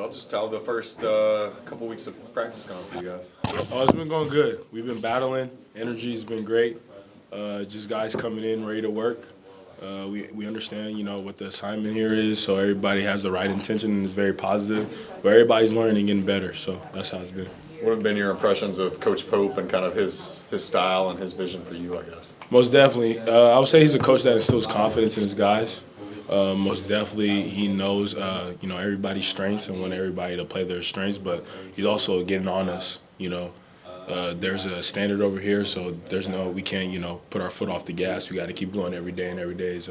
Well, just tell the first couple weeks of practice going for you guys. Oh, it's been going good. We've been battling. Energy's been great. Just guys coming in ready to work. We understand, what the assignment here is, so everybody has the right intention and is very positive. But everybody's learning and getting better, so that's how it's been. What have been your impressions of Coach Pope and kind of his style and his vision for you, I guess? Most definitely. I would say he's a coach that instills confidence in his guys. Most definitely, he knows, everybody's strengths and want everybody to play their strengths, but he's also getting on us, There's a standard over here, so we can't, put our foot off the gas. We got to keep going every day, and every day is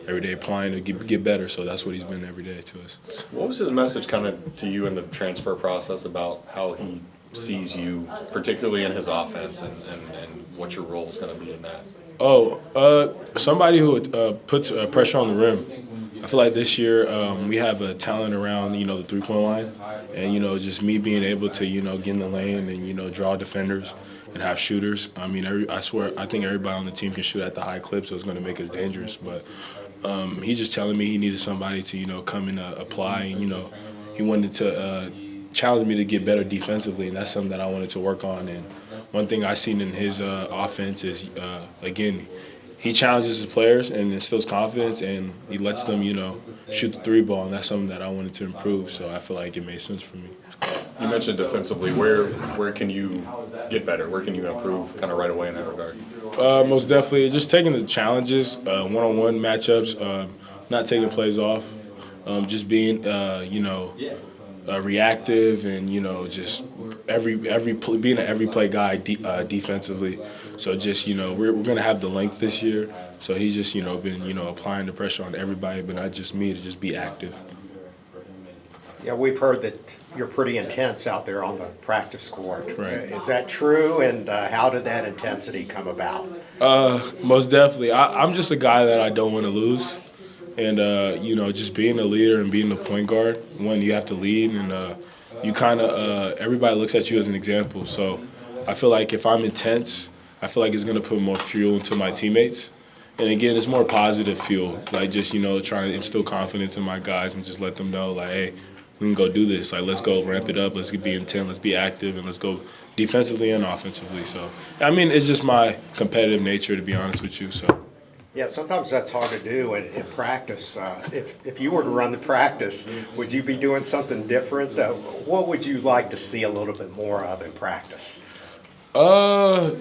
every day applying to get better. So that's what he's been every day to us. What was his message kind of to you in the transfer process about how he sees you, particularly in his offense, and what your role is going to be in that? Somebody who puts pressure on the rim. I feel like this year we have a talent around, the three-point line, and just me being able to, get in the lane and draw defenders and have shooters. I mean, I think everybody on the team can shoot at the high clip, so it's going to make us dangerous. But he's just telling me he needed somebody to, come and apply. And, he wanted to challenge me to get better defensively, and that's something that I wanted to work on. And one thing I've seen in his offense is, again, he challenges his players and instills confidence, and he lets them, shoot the three ball, and that's something that I wanted to improve. So I feel like it made sense for me. You mentioned defensively. Where can you get better? Where can you improve kind of right away in that regard? Most definitely, just taking the challenges, one-on-one matchups, not taking plays off, just being, reactive and just being an every play guy defensively. So just we're gonna have the length this year. So he's just been applying the pressure on everybody, but not just me, to just be active. Yeah, we've heard that you're pretty intense out there on the practice court. Right. Is that true? And how did that intensity come about? Most definitely. I'm just a guy that I don't want to lose. And, just being a leader and being the point guard, one, you have to lead, and you kind of everybody looks at you as an example. So I feel like if I'm intense, I feel like it's going to put more fuel into my teammates. And, again, it's more positive fuel, like just, trying to instill confidence in my guys and just let them know, like, hey, we can go do this. Like, let's go ramp it up. Let's be intent. Let's be active, and let's go defensively and offensively. So, I mean, it's just my competitive nature, to be honest with you. So. Yeah, sometimes that's hard to do in practice. If you were to run the practice, would you be doing something different? What would you like to see a little bit more of in practice? Now,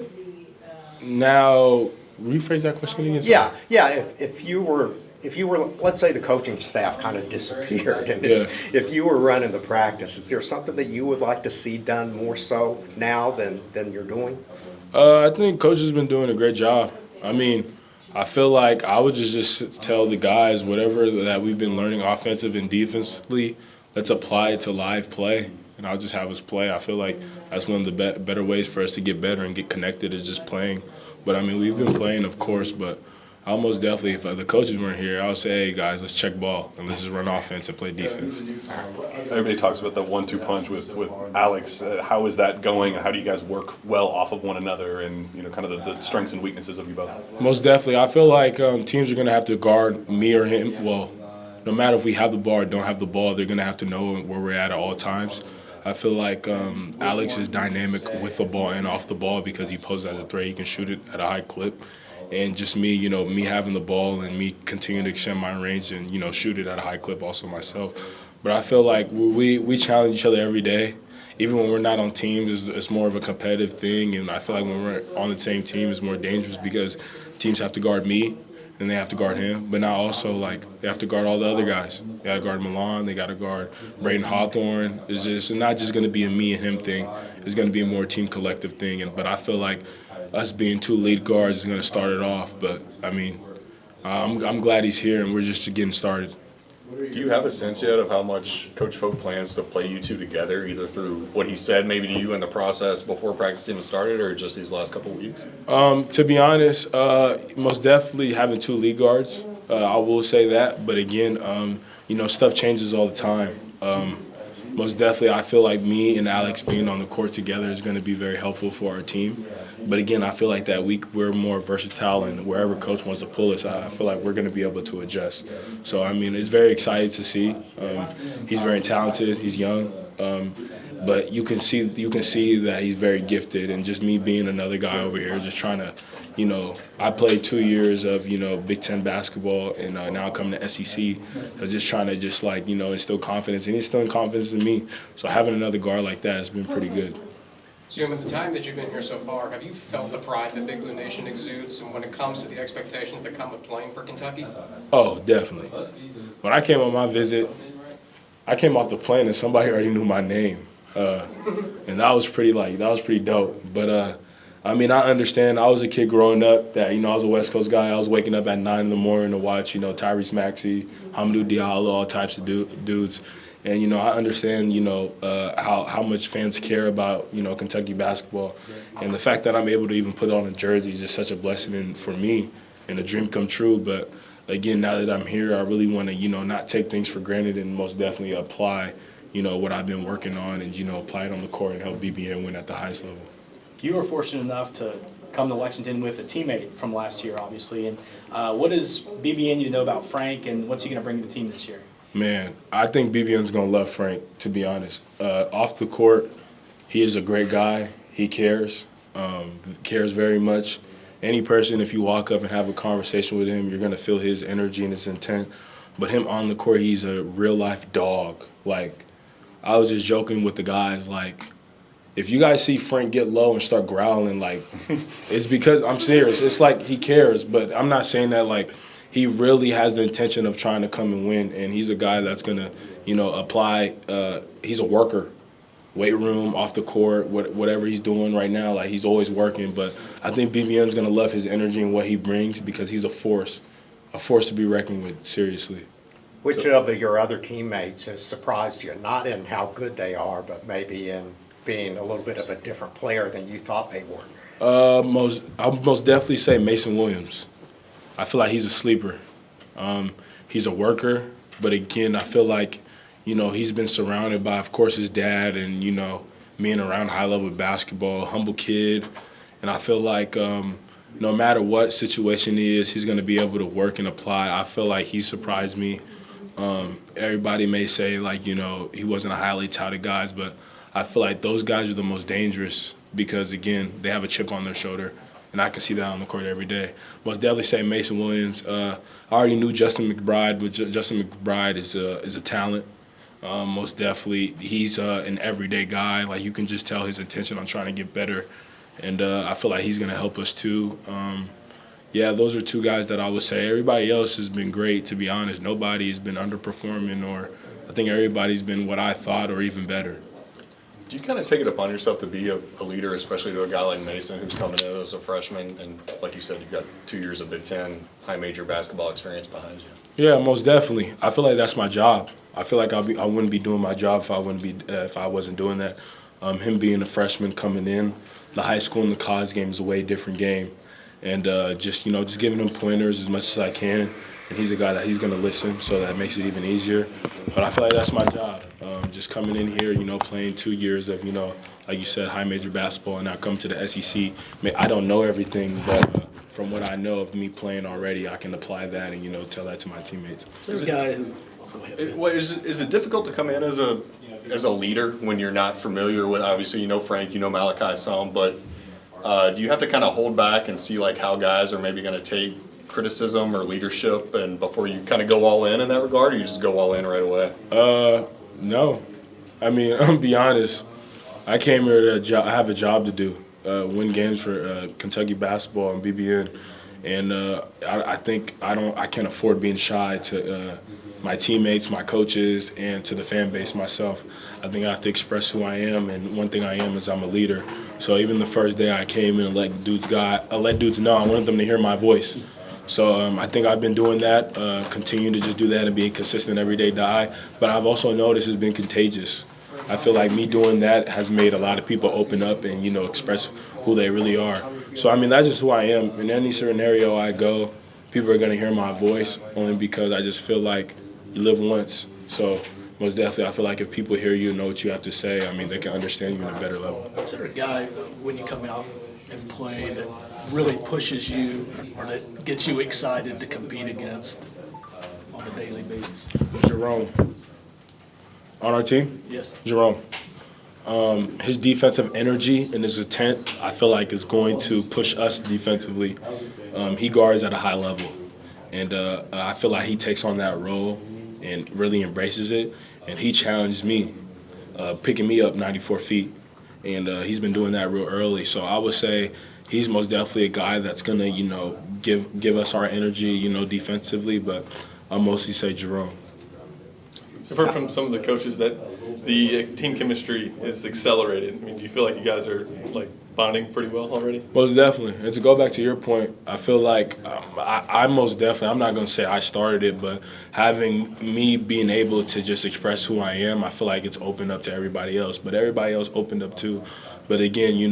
rephrase that question again. Yeah. If you were, let's say the coaching staff kind of disappeared, and if you were running the practice, is there something that you would like to see done more so now than you're doing? I think Coach has been doing a great job. I mean, I feel like I would just tell the guys whatever that we've been learning offensive and defensively, let's apply it to live play, and I'll just have us play. I feel like that's one of the better ways for us to get better and get connected is just playing. But, I mean, we've been playing, of course, but almost definitely if the coaches weren't here, I would say, hey, guys, let's check ball and let's just run offense and play defense. Everybody talks about the 1-2 punch with Alex. How is that going? How do you guys work well off of one another and, kind of the strengths and weaknesses of you both? Most definitely. I feel like teams are going to have to guard me or him. Well, no matter if we have the ball or don't have the ball, they're going to have to know where we're at all times. I feel like Alex is dynamic with the ball and off the ball because he poses as a threat. He can shoot it at a high clip. And just me, me having the ball and me continuing to extend my range and, shoot it at a high clip also myself. But I feel like we challenge each other every day. Even when we're not on teams, it's more of a competitive thing. And I feel like when we're on the same team, it's more dangerous because teams have to guard me and they have to guard him. But now also, they have to guard all the other guys. They got to guard Milan. They got to guard Braydon Hawthorne. It's not just going to be a me and him thing. It's going to be a more team collective thing. But I feel like us being two lead guards is going to start it off. But, I mean, I'm glad he's here, and we're just getting started. Do you have a sense yet of how much Coach Pope plans to play you two together, either through what he said maybe to you in the process before practice even started or just these last couple of weeks? To be honest, most definitely having two lead guards. I will say that. But, again, stuff changes all the time. Most definitely, I feel like me and Alex being on the court together is going to be very helpful for our team. But again, I feel like that we're more versatile, and wherever coach wants to pull us, I feel like we're going to be able to adjust. So, I mean, it's very exciting to see. He's very talented. He's young. But you can see that he's very gifted, and just me being another guy over here, just trying to, I played 2 years of Big Ten basketball, and now coming to SEC, so just trying to instill confidence, and he's instilling confidence in me. So having another guard like that has been pretty good. So, in the time that you've been here so far, have you felt the pride that Big Blue Nation exudes, and when it comes to the expectations that come with playing for Kentucky? Oh, definitely. When I came on my visit, I came off the plane and somebody already knew my name. And that was pretty dope. But I mean, I understand. I was a kid growing up that I was a West Coast guy. I was waking up at 9 in the morning to watch Tyrese Maxey, Hamidou Diallo, all types of dudes. And I understand how much fans care about Kentucky basketball, and the fact that I'm able to even put on a jersey is just such a blessing for me and a dream come true. But again, now that I'm here, I really want to not take things for granted and most definitely apply what I've been working on, and apply it on the court and help BBN win at the highest level. You were fortunate enough to come to Lexington with a teammate from last year, obviously. And what does BBN need to know about Frank, and what's he going to bring to the team this year? Man, I think BBN's going to love Frank, to be honest. Off the court, he is a great guy. He cares very much. Any person, if you walk up and have a conversation with him, you're going to feel his energy and his intent. But him on the court, he's a real-life dog. Like, I was just joking with the guys, like, if you guys see Frank get low and start growling, like, it's because I'm serious. It's like he cares, but I'm not saying that, like, he really has the intention of trying to come and win, and he's a guy that's going to, apply. He's a worker, weight room, off the court, whatever he's doing right now, like, he's always working. But I think BBN's going to love his energy and what he brings, because he's a force to be reckoned with, seriously. Which of your other teammates has surprised you, not in how good they are, but maybe in being a little bit of a different player than you thought they were? I'll most definitely say Mason Williams. I feel like he's a sleeper. He's a worker, but again, I feel like, he's been surrounded by, of course, his dad and, being around high-level basketball, humble kid. And I feel like no matter what situation he is, he's going to be able to work and apply. I feel like he surprised me. Everybody may say, like, he wasn't a highly touted guy, but I feel like those guys are the most dangerous because, again, they have a chip on their shoulder, and I can see that on the court every day. Most definitely say Mason Williams. I already knew Justin McBride, but Justin McBride is a talent. Most definitely, he's an everyday guy. Like, you can just tell his intention on trying to get better, and I feel like he's going to help us too. Yeah, those are two guys that I would say. Everybody else has been great, to be honest. Nobody's been underperforming, or I think everybody's been what I thought or even better. Do you kind of take it upon yourself to be a leader, especially to a guy like Mason who's coming in as a freshman, and like you said, you've got 2 years of Big Ten high major basketball experience behind you? Yeah, most definitely. I feel like that's my job. I feel like I wouldn't be doing my job if I wasn't doing that. Him being a freshman coming in, the high school and the college game is a way different game, and just giving him pointers as much as I can. And he's a guy that he's going to listen, so that makes it even easier. But I feel like that's my job. Just coming in here, playing 2 years of, like you said, high major basketball, and now come to the SEC. I don't know everything, but from what I know of me playing already, I can apply that and, tell that to my teammates. This guy who, Is it difficult to come in as a leader when you're not familiar with, obviously, Frank, Malachi some, but do you have to kind of hold back and see, like, how guys are maybe going to take criticism or leadership, and before you kind of go all in that regard, or you just go all in right away? No. I mean, I'm gonna be honest. I came here I have a job to do, win games for Kentucky basketball and BBN, and I think I can't afford being shy to my teammates, my coaches, and to the fan base myself. I think I have to express who I am, and one thing I am is I'm a leader. So even the first day I came in and let dudes know, I wanted them to hear my voice. So I think I've been doing that, continuing to just do that and being consistent every day die. But I've also noticed it's been contagious. I feel like me doing that has made a lot of people open up and, express who they really are. So, I mean, that's just who I am. In any scenario I go, people are going to hear my voice only because I just feel like you live once. So most definitely, I feel like if people hear you and know what you have to say, I mean, they can understand you on a better level. Is there a guy when you come out and play that really pushes you or that gets you excited to compete against on a daily basis? Jerome. On our team? Yes. Jerome. His defensive energy and his intent, I feel like, is going to push us defensively. He guards at a high level. And I feel like he takes on that role and really embraces it. And he challenged me, picking me up 94 feet. And he's been doing that real early. So I would say he's most definitely a guy that's going to, give us our energy, defensively. But I'll mostly say Jerome. I've heard from some of the coaches that the team chemistry is accelerated. I mean, do you feel like you guys are like bonding pretty well already? Most definitely. And to go back to your point, I feel like I most definitely, I'm not going to say I started it, but having me being able to just express who I am, I feel like it's opened up to everybody else. But everybody else opened up too. But again,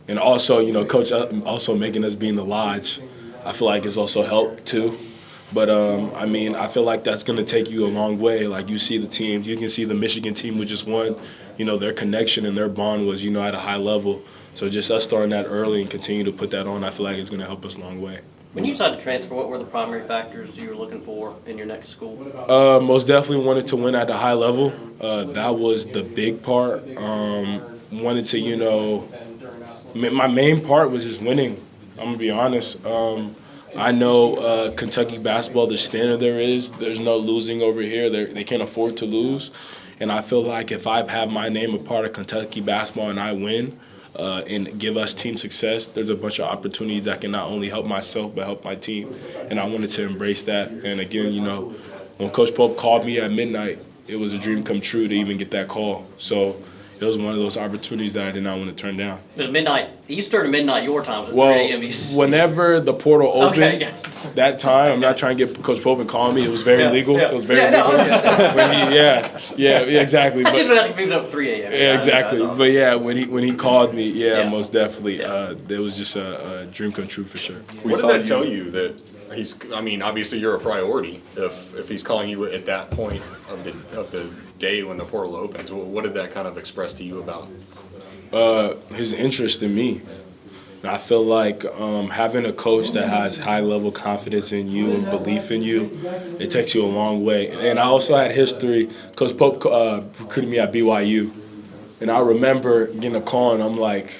and also, Coach also making us be in the lodge, I feel like it's also helped too. But, I feel like that's going to take you a long way. Like, you see the teams. You can see the Michigan team who just won. Their connection and their bond was, at a high level. So just us starting that early and continue to put that on, I feel like it's going to help us a long way. When you decided to transfer, what were the primary factors you were looking for in your next school? Most definitely wanted to win at a high level. That was the big part. Wanted to, my main part was just winning. I'm going to be honest. I know Kentucky basketball, the standard there's no losing over here. They can't afford to lose. And I feel like if I have my name a part of Kentucky basketball and I win and give us team success, there's a bunch of opportunities that can not only help myself but help my team. And I wanted to embrace that. And again, when Coach Pope called me at midnight, it was a dream come true to even get that call. So it was one of those opportunities that I did not want to turn down. It was midnight, Eastern to midnight your time, so 3 Well, a.m. whenever the portal opened, Okay. that time, I'm not trying to get Coach Pope and call me. It was very legal. Yeah. It was very Yeah, no, legal. okay. When he, exactly. I just But, have to pick it up at 3 a.m. yeah, exactly. That's awesome. But yeah, when he called me, Yeah. most definitely, Yeah. it was just a dream come true for sure. What did that tell you that obviously you're a priority if he's calling you at that point of the day when the portal opens? What did that kind of express to you about? His interest in me. And I feel like having a coach that has high-level confidence in you and belief in you, it takes you a long way. And I also had history. Coach Pope recruited me at BYU. And I remember getting a call, and I'm like,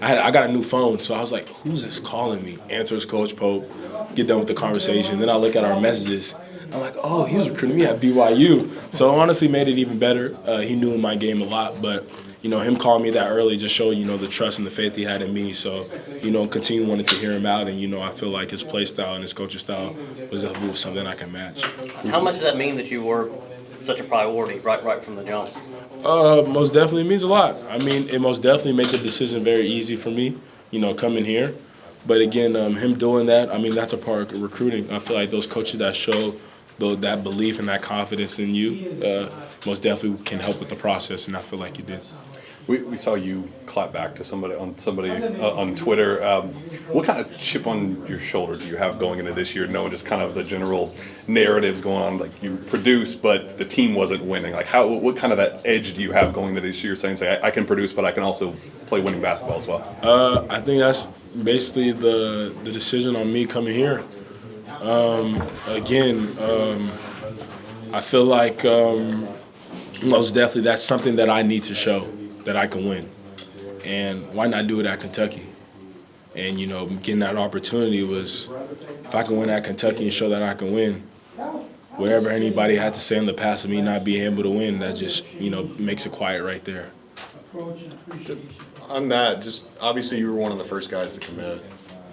I got a new phone. So I was like, who's this calling me? Answers Coach Pope. Get done with the conversation. Then I look at our messages. I'm like, oh, he was recruiting me at BYU. So it honestly made it even better. He knew my game a lot, but him calling me that early just showed, the trust and the faith he had in me. So, continue wanting to hear him out. And, I feel like his play style and his coaching style was definitely something I can match. How much does that mean that you were such a priority right from the jump? Most definitely means a lot. It most definitely made the decision very easy for me, coming here. But again, him doing that, that's a part of recruiting. I feel like those coaches that show that belief and that confidence in you most definitely can help with the process, and I feel like you did. We saw you clap back to somebody on Twitter. What kind of chip on your shoulder do you have going into this year, knowing just kind of the general narratives going on, like you produce, but the team wasn't winning? Like what kind of that edge do you have going into this year, saying I can produce, but I can also play winning basketball as well? I think that's basically the decision on me coming here. I feel like most definitely that's something that I need to show that I can win. And why not do it at Kentucky? And, getting that opportunity was, if I can win at Kentucky and show that I can win, whatever anybody had to say in the past of me not being able to win, that just, makes it quiet right there. On that, just obviously you were one of the first guys to commit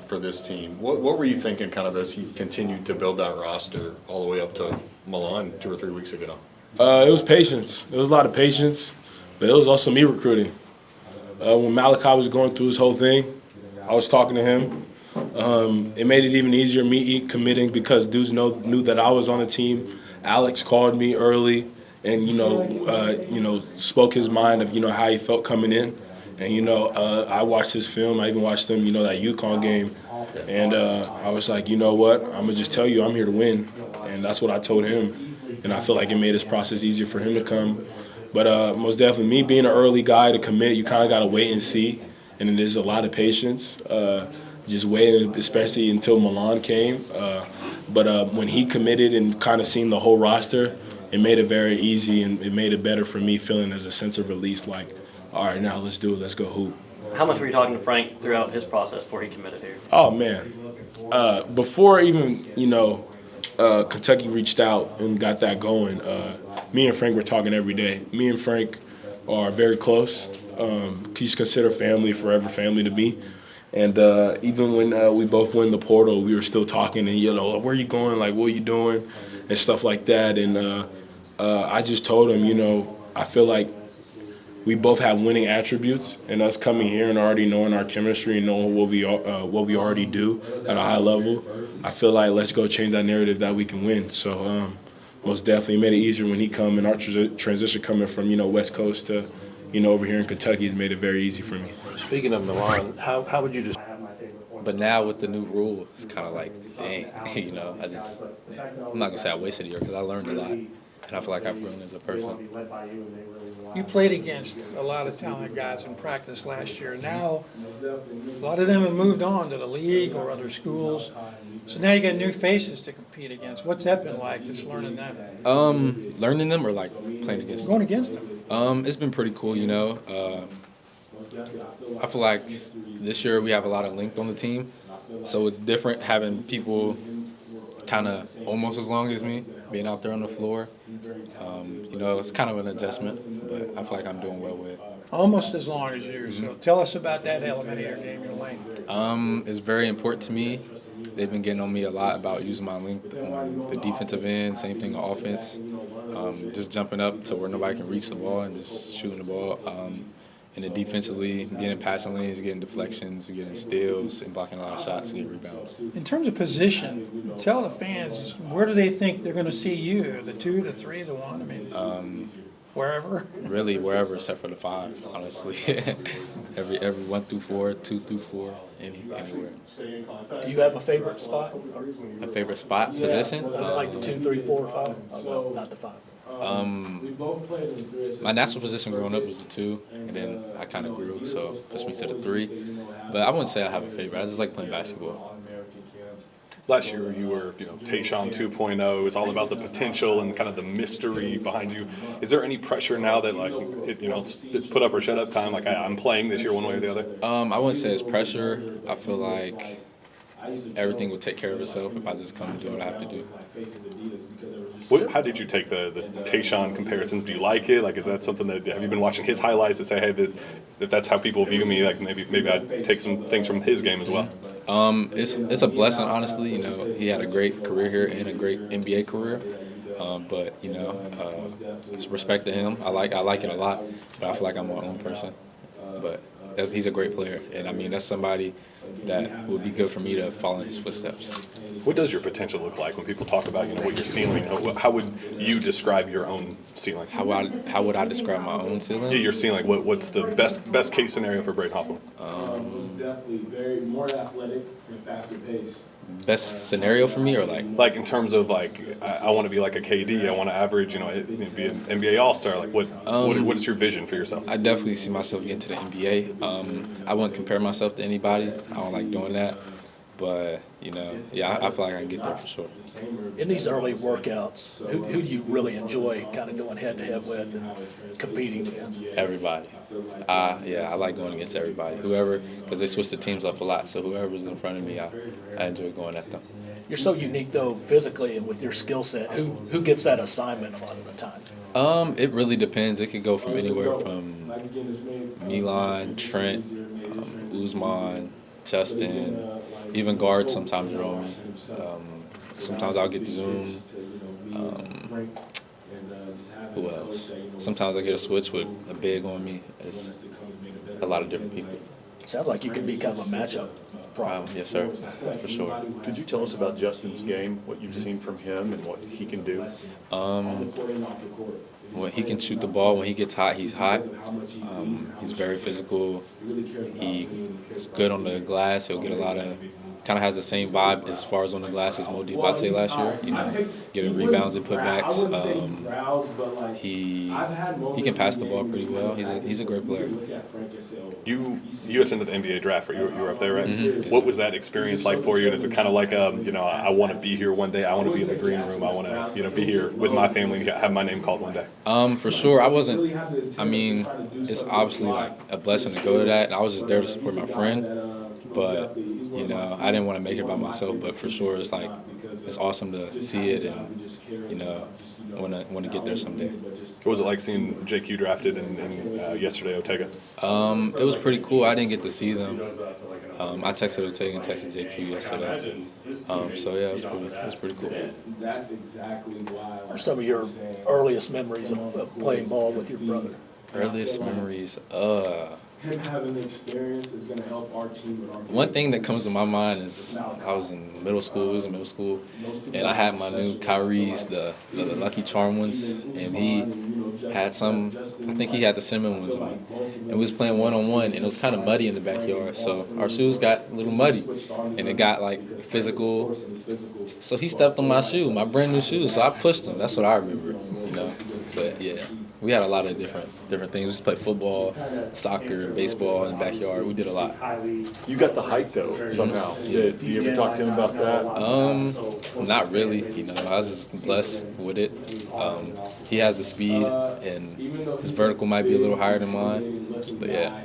for this team. What were you thinking kind of as he continued to build that roster all the way up to Milan 2 or 3 weeks ago? It was patience. It was a lot of patience, but it was also me recruiting. When Malachi was going through his whole thing, I was talking to him. It made it even easier me committing because dudes knew that I was on the team. Alex called me early and spoke his mind of how he felt coming in. And I watched his film. I even watched him that UConn game, and I was like, you know what? I'm gonna just tell you I'm here to win, and that's what I told him. and I feel like it made this process easier for him to come. But most definitely, me being an early guy to commit, you kind of got to wait and see, and then there's a lot of patience. Just waiting, especially until Milan came. But when he committed and kind of seen the whole roster, it made it very easy, and it made it better for me, feeling as a sense of release, like, all right, now let's do it, let's go hoop. How much were you talking to Frank throughout his process before he committed here? Oh, man. Before even, Kentucky reached out and got that going, me and Frank were talking every day. Me and Frank are very close. He's considered family, forever family to me. And even when we both went in the portal, we were still talking and, where are you going? Like, what are you doing? And stuff like that. And I just told him, I feel like we both have winning attributes, and us coming here and already knowing our chemistry and knowing what we already do at a high level, I feel like let's go change that narrative that we can win. So most definitely made it easier when he come, and our transition coming from West Coast to over here in Kentucky has made it very easy for me. Speaking of Milan, how would you just? But now with the new rule, it's kind of like, dang, I'm not gonna say I wasted a year because I learned a lot, and I feel like I've grown as a person. You played against a lot of talented guys in practice last year. Now, a lot of them have moved on to the league or other schools. So now you got new faces to compete against. What's that been like, just learning them? Learning them or like playing against them? Going against them. It's been pretty cool, I feel like this year we have a lot of length on the team, so it's different having people kind of almost as long as me being out there on the floor. It's kind of an adjustment, but I feel like I'm doing well with it. Almost as long as you. So tell us about that element of your game, your length. It's very important to me. They've been getting on me a lot about using my length on the defensive end, same thing on offense. Just jumping up to where nobody can reach the ball and just shooting the ball. And then defensively, getting in passing lanes, getting deflections, getting steals, and blocking a lot of shots and getting rebounds. In terms of position, tell the fans, where do they think they're going to see you? The 2, the 3, the 1? I mean, wherever? Really, wherever except for the 5, honestly. every 1 through 4, 2 through 4, anywhere. Do you have a favorite spot? A favorite spot, position? Like the 2, 3, 4, 5? Oh, not the 5. My natural position growing up was the 2, and then I kind of grew, so pushed me to the 3. But I wouldn't say I have a favorite. I just like playing basketball. Last year you were, Tayshaun 2.0. It's all about the potential and kind of the mystery behind you. Is there any pressure now that it's put up or shut up time? Like I'm playing this year one way or the other. I wouldn't say it's pressure. I feel like everything will take care of itself if I just come and do what I have to do. How did you take the Tayshaun comparisons? Do you like it? Like, is that something that have you been watching his highlights to say, hey, that's how people view me? Like, maybe I'd take some things from his game as well. It's a blessing, honestly. He had a great career here and a great NBA career. But respect to him. I like it a lot, but I feel like I'm my own person. But he's a great player, and I mean that's somebody that would be good for me to follow in his footsteps. What does your potential look like when people talk about what your ceiling? How would you describe your own ceiling? How would I describe my own ceiling? Yeah, your ceiling. What's the best case scenario for Braydon Hawthorne? Definitely more athletic and faster pace. Best scenario for me, or like in terms of I want to be like a KD. I want to average, be an NBA All-Star. Like what is your vision for yourself? I definitely see myself getting to the NBA. I wouldn't compare myself to anybody. I don't like doing that. But, I feel like I can get there for sure. In these early workouts, who do you really enjoy kind of going head-to-head with and competing against? Everybody. I like going against everybody. Whoever, because they switch the teams up a lot. So whoever's in front of me, I enjoy going at them. You're so unique, though, physically and with your skill set. Who gets that assignment a lot of the times? It really depends. It could go from anywhere from Milan, Trent, Usman, Justin, even guards sometimes roll me. Sometimes I'll get Zoom. Who else? Sometimes I get a switch with a big on me. It's a lot of different people. Sounds like you could be kind of a matchup problem. Yes, sir, for sure. Could you tell us about Justin's game, what you've seen from him and what he can do? When he can shoot the ball, when he gets hot, he's hot. He's very physical. He's good on the glass. He'll get a lot of kind of has the same vibe as far as on the glass as Mo Diabate last year. You know, getting rebounds and putbacks. He can pass the ball pretty well. He's a great player. You attended the NBA draft, right? You were up there, right? Mm-hmm. What was that experience like for you? And is it kind of like, I want to be here one day. I want to be in the green room. I want to, be here with my family and have my name called one day. For sure. I wasn't. I mean, it's obviously like a blessing to go to that. I was just there to support my friend, but I didn't want to make it by myself. But for sure, it's like it's awesome to see it, and want to get there someday. What was it like seeing JQ drafted and yesterday Ortega? It was pretty cool. I didn't get to see them. I texted Ortega and texted JQ yesterday. So yeah, it was pretty cool. What are some of your earliest memories of playing ball with your brother? Earliest memories. Him having the experience is going to help our team. One thing that comes to my mind is I was in middle school. And I had my new Kyrie's, the Lucky Charm ones, and he had some. I think he had the cinnamon ones on, and we was playing 1-on-1, and it was kind of muddy in the backyard. So our shoes got a little muddy, and it got like physical. So he stepped on my shoe, my brand new shoe. So I pushed him. That's what I remember, But yeah. We had a lot of different things. We just played football, soccer, baseball in the backyard. We did a lot. You got the height though somehow. Do you ever talk to him about that? Not really. I was just blessed with it. He has the speed, and his vertical might be a little higher than mine. But yeah.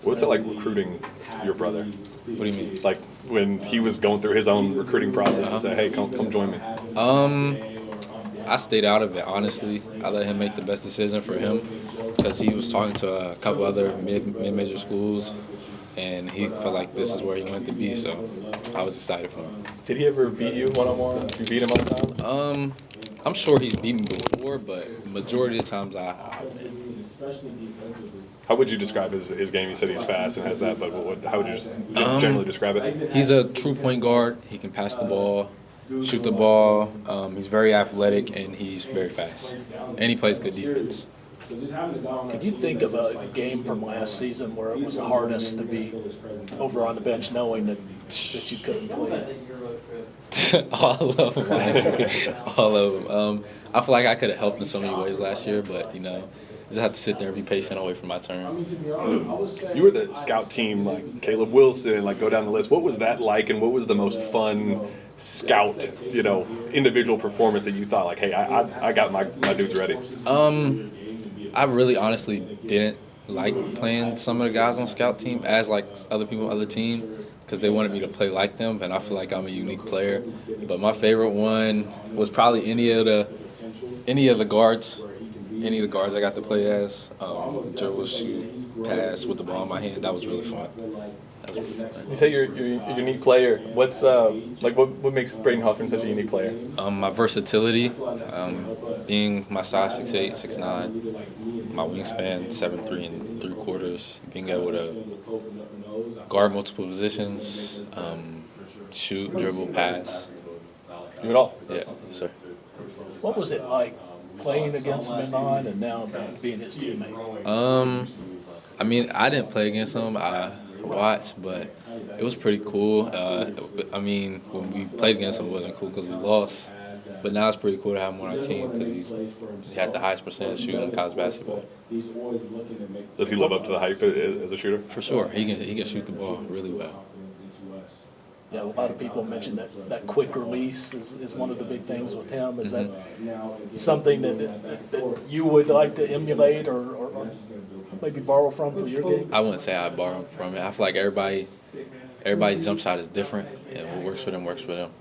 What's it like recruiting your brother? What do you mean? Like when he was going through his own recruiting process and say, "Hey, come join me." I stayed out of it, honestly. I let him make the best decision for him because he was talking to a couple other mid-major schools, and he felt like this is where he wanted to be, so I was excited for him. Did he ever beat you one-on-one? Did you beat him all the time? I'm sure he's beat me before, but majority of the times I win. How would you describe his game? You said he's fast and has that, but how would you just generally describe it? He's a true point guard. He can pass the ball, shoot the ball. He's very athletic, and he's very fast. And he plays good defense. Could you think of a game from last season where it was the hardest to be over on the bench knowing that you couldn't play? All of them, honestly. All of them. I feel like I could have helped in so many ways last year, but, just have to sit there and be patient and wait for my turn. You were the scout team, like Caleb Wilson, like go down the list. What was that like, and what was the most fun scout, individual performance that you thought, like, hey, I got my dudes ready? I really honestly didn't like playing some of the guys on scout team as like other people on the other team because they wanted me to play like them, and I feel like I'm a unique player. But my favorite one was probably any of the guards. Any of the guards I got to play as, dribble, shoot, pass with the ball in my hand. That was really fun. You say you're a unique player. What's what makes Braydon Hawthorne such a unique player? My versatility, being my size 6'8", 6'9", my wingspan 7'3" ¾ being able to guard multiple positions, shoot, dribble, pass. Do it all. Yeah, sir. What was it like playing against Menon and now being his teammate? I mean, I didn't play against him. I watched, but it was pretty cool. I mean, when we played against him, it wasn't cool because we lost. But now it's pretty cool to have him on our team because he had the highest percentage shooting in college basketball. Does he live up to the hype as a shooter? For sure. He can shoot the ball really well. Yeah, a lot of people mention that quick release is one of the big things with him. Is that something that you would like to emulate or maybe borrow from for your game? I wouldn't say I borrow from it. I feel like everybody's jump shot is different, and what works for them works for them.